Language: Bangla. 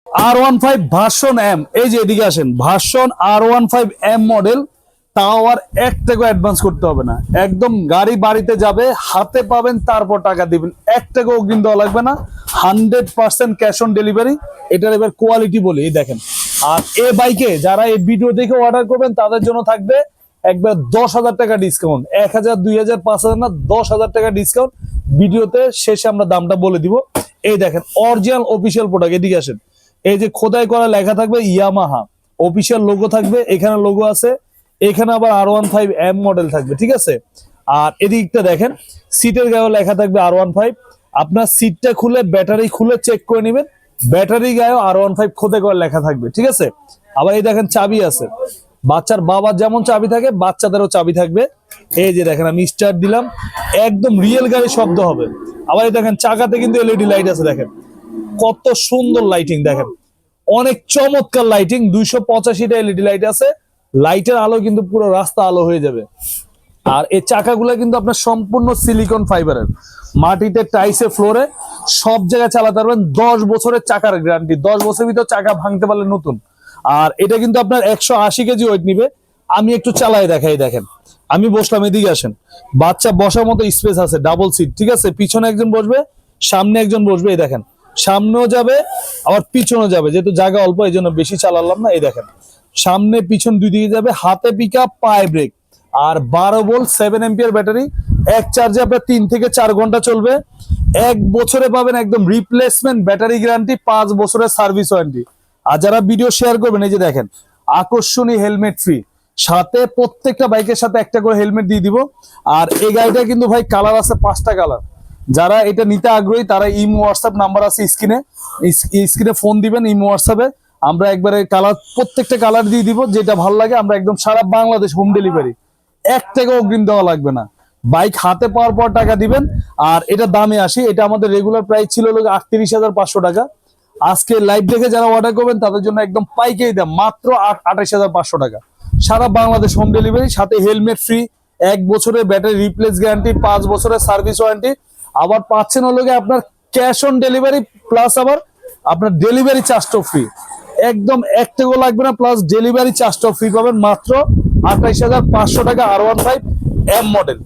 R15 ভার্সন এম, এই যে এদিকে আসেন, ভার্সন R15 এম মডেল। তাও আর 1 টাকা অ্যাডভান্স করতে হবে না, একদম গাড়ি বাড়িতে যাবে, হাতে পাবেন, তারপর টাকা দিবেন। 1 টাকা অগ্রিম দেওয়া লাগবে না, 100% ক্যাশ অন ডেলিভারি। এটার এবার কোয়ালিটি বলি, এই দেখেন। আর এই বাইকে যারা এই ভিডিও দেখে অর্ডার করবেন তাদের জন্য থাকবে একবার 10,000 টাকা ডিসকাউন্ট। 1,000, 2,000, 5,000 না, 10,000 টাকা ডিসকাউন্ট। ভিডিওতে শেষে আমরা দামটা বলে দিব। এই দেখেন অরিজিনাল অফিসিয়াল প্রোডাক্ট, এদিকে আসেন। এই যে খোদাই করা লেখা থাকবে ইয়ামাহা, অফিসিয়াল লোগো থাকবে, এখানে লোগো আছে, এখানে আবার R15 এম মডেল থাকবে, ঠিক আছে। আর এদিকটা দেখেন, সিটের গায়েও লেখা থাকবে R15। আপনার সিটটা খুলে ব্যাটারি খুলে চেক করে নেবেন, ব্যাটারি গায়েও R15 খোদাই করে লেখা থাকবে, ঠিক আছে। আবার এই দেখেন চাবি আছে, বাচ্চার বাবার যেমন চাবি থাকে বাচ্চাদেরও চাবি থাকবে। এই যে দেখেন আমি স্টার্ট দিলাম, একদম রিয়েল গাড়ি শব্দ হবে। আবার এই দেখেন চাকাতে কিন্তু এলইডি লাইট আছে, দেখেন কত সুন্দর লাইটিং, দেখেন অনেক চমৎকার লাইটিং। 285টা এলইডি লাইট আছে, লাইটের আলো কিন্তু পুরো রাস্তা আলো হয়ে যাবে। আর এই চাকাগুলো কিন্তু আপনার সম্পূর্ণ সিলিকন ফাইবারের, মাটিতে টাইসে ফ্লোরে সব জায়গায় চালাতে পারবেন। 10 বছরের চাকার গ্যারান্টি, 10 বছরের ভিতর চাকা ভাঙতে পারলে নতুন। আর এটা কিন্তু আপনার 180 কেজি ওয়েট নিবে। আমি একটু চালাই দেখাই, দেখেন আমি বসলাম, এদিকে আসেন। বাচ্চা বসার মতো স্পেস আছে, ডাবল সিট, ঠিক আছে। পিছনে একজন বসবে, সামনে একজন বসবে। এই দেখেন সামনেও যাবে আবার পিছনেও যাবে, যেহেতু জায়গা অল্প এই জন্য বেশি চালালাম না। এই দেখেন সামনে পিছন দুই দিকে যাবে, হাতে পিকআপ, পায়ে ব্রেক। আর 12 ভোল্ট 7 এম্পিয়ার ব্যাটারি, এক চার্জে আপনার 3 থেকে 4 ঘন্টা চলবে। 1 বছরে পাবেন একদম রিপ্লেসমেন্ট ব্যাটারি গ্যারান্টি, 5 বছরের সার্ভিস ওয়ারেন্টি। আর যারা ভিডিও শেয়ার করবেন, এই যে দেখেন আকর্ষণীয় হেলমেট ফ্রি, সাথে প্রত্যেকটা বাইকের সাথে একটা করে হেলমেট দিয়ে দিব। আর এই গাড়িটা কিন্তু ভাই কালার আছে 5টা কালার। যারা এটা নিতে আগ্রহী তারা ইমো হোয়াটসঅ্যাপ নাম্বার আছে স্ক্রিনে ফোন দিবেন, ইমো হোয়াটসঅ্যাপে আমরা একবারে কালার, প্রত্যেকটা কালার দিয়ে দিব, যেটা ভালো লাগে। আমরা একদম সারা বাংলাদেশ হোম ডেলিভারি, 1 টাকা অগ্রিম দেওয়া লাগবে না, বাইক হাতে পাওয়ার পর টাকা দিবেন। আর এটা দামে আসি, এটা আমাদের রেগুলার প্রাইস ছিল 38,500 টাকা। আজকে লাইভ দেখে যারা অর্ডার করবেন তাদের জন্য একদম পাইকারি দাম, মাত্র 28,500 টাকা। সারা বাংলাদেশ হোম ডেলিভারি, সাথে হেলমেট ফ্রি, 1 বছরের ব্যাটারি রিপ্লেস গ্যারান্টি, 5 বছরের সার্ভিস ওয়ারেন্টি। আবার পাচ্ছেন আপনার ক্যাশ অন ডেলিভারি, প্লাস আবার আপনার ডেলিভারি চার্জটাও ফ্রি। একদম 1 টাকাও লাগবে না, প্লাস ডেলিভারি চার্জটাও ফ্রি পাবেন মাত্র 28,500 টাকা। R15 M model.